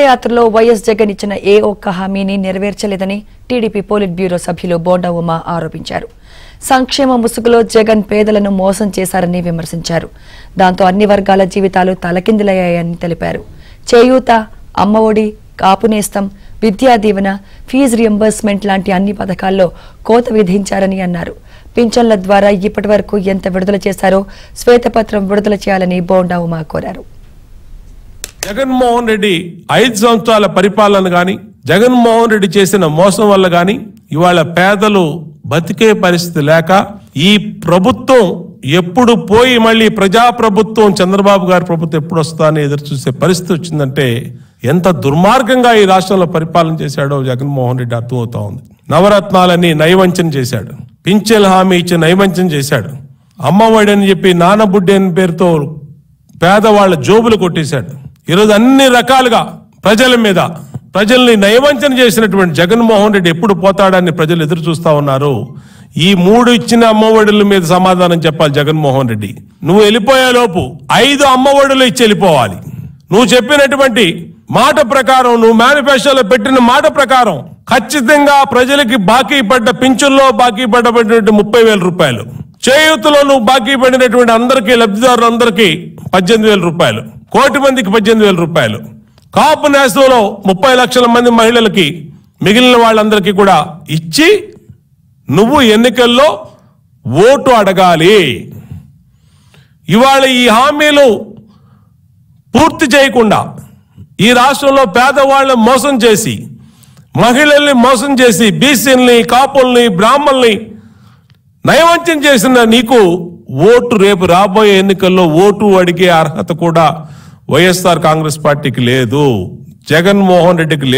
పాదయాత్రలో వైఎస్ జగన్ ఇచ్చిన ఏ ఒక్క హామీని నెరవేర్చలేదని టీడీపీ పోలిట్ బ్యూరో సభ్యులు బోండా ఉమా ఆరోపించారు. సంక్షేమ ముసుగులో జగన్ పేదలను మోసం చేశారని విమర్శించారు. దాంతో అన్ని వర్గాల జీవితాలు తలకిందులయ్యాయని తెలిపారు. చేయూత, అమ్మఒడి, కాపు నేస్తం, విద్యా దీవెన, ఫీజు రియంబర్స్మెంట్ లాంటి అన్ని పథకాల్లో కోత విధించారని అన్నారు. పింఛన్ల ద్వారా ఇప్పటి వరకు ఎంత విడుదల చేశారో శ్వేతపత్రం విడుదల చేయాలని బోండా ఉమా కోరారు. జగన్మోహన్ రెడ్డి 5 సంవత్సరాల పరిపాలన గాని, జగన్మోహన్ రెడ్డి చేసిన మోసం వల్ల గాని ఇవాళ పేదలు బతికే పరిస్థితి లేక ఈ ప్రభుత్వం ఎప్పుడు పోయి మళ్ళీ ప్రజా ప్రభుత్వం చంద్రబాబు గారి ప్రభుత్వం ఎప్పుడు వస్తా అని ఎదురు చూసే పరిస్థితి వచ్చిందంటే ఎంత దుర్మార్గంగా ఈ రాష్ట్రంలో పరిపాలన చేశాడో జగన్మోహన్ రెడ్డి అర్థమవుతా ఉంది. నవరత్నాలని నయవంచన చేశాడు, పింఛన్ హామీ ఇచ్చి నయవంచన చేశాడు, అమ్మఒడి అని చెప్పి నానబుడ్డి అని పేరుతో పేదవాళ్ల జోబులు కొట్టేశాడు. ఈరోజు అన్ని రకాలుగా ప్రజల మీద ప్రజల్ని నయవంచన చేసినటువంటి జగన్మోహన్ రెడ్డి ఎప్పుడు పోతాడని ప్రజలు ఎదురు చూస్తా ఉన్నారు. ఈ 3 ఇచ్చిన అమ్మఒడుల మీద సమాధానం చెప్పాలి జగన్మోహన్ రెడ్డి. నువ్వు వెళ్ళిపోయేలోపు 5 అమ్మఒడులు ఇచ్చి వెళ్ళిపోవాలి. నువ్వు చెప్పినటువంటి మాట ప్రకారం, నువ్వు మేనిఫెస్టోలో పెట్టిన మాట ప్రకారం ఖచ్చితంగా ప్రజలకి బాకీ పడ్డ పింఛన్లో బాకీ పడ్డటువంటి 30,000 రూపాయలు, చేయూతలో నువ్వు బాకీ పడినటువంటి అందరికీ లబ్ధిదారులందరికీ 18,000 రూపాయలు, 1 కోటి మందికి 18,000 రూపాయలు, కాపు నేస్తంలో 30 లక్షల మంది మహిళలకి, మిగిలిన వాళ్ళందరికీ కూడా ఇచ్చి నువ్వు ఎన్నికల్లో ఓటు అడగాలి. ఇవాళ ఈ హామీలు పూర్తి చేయకుండా ఈ రాష్ట్రంలో పేదవాళ్ళని మోసం చేసి, మహిళల్ని మోసం చేసి, బీసీల్ని, కాపుల్ని, బ్రాహ్మణుల్ని నయవంచన చేసిన నీకు ఓటు రేపు రాబోయే ఎన్నికల్లో ఓటు అడిగే అర్హత కూడా వైఎస్ఆర్ కాంగ్రెస్ పార్టీకి లేదు, జగన్మోహన్ రెడ్డికి లేదు.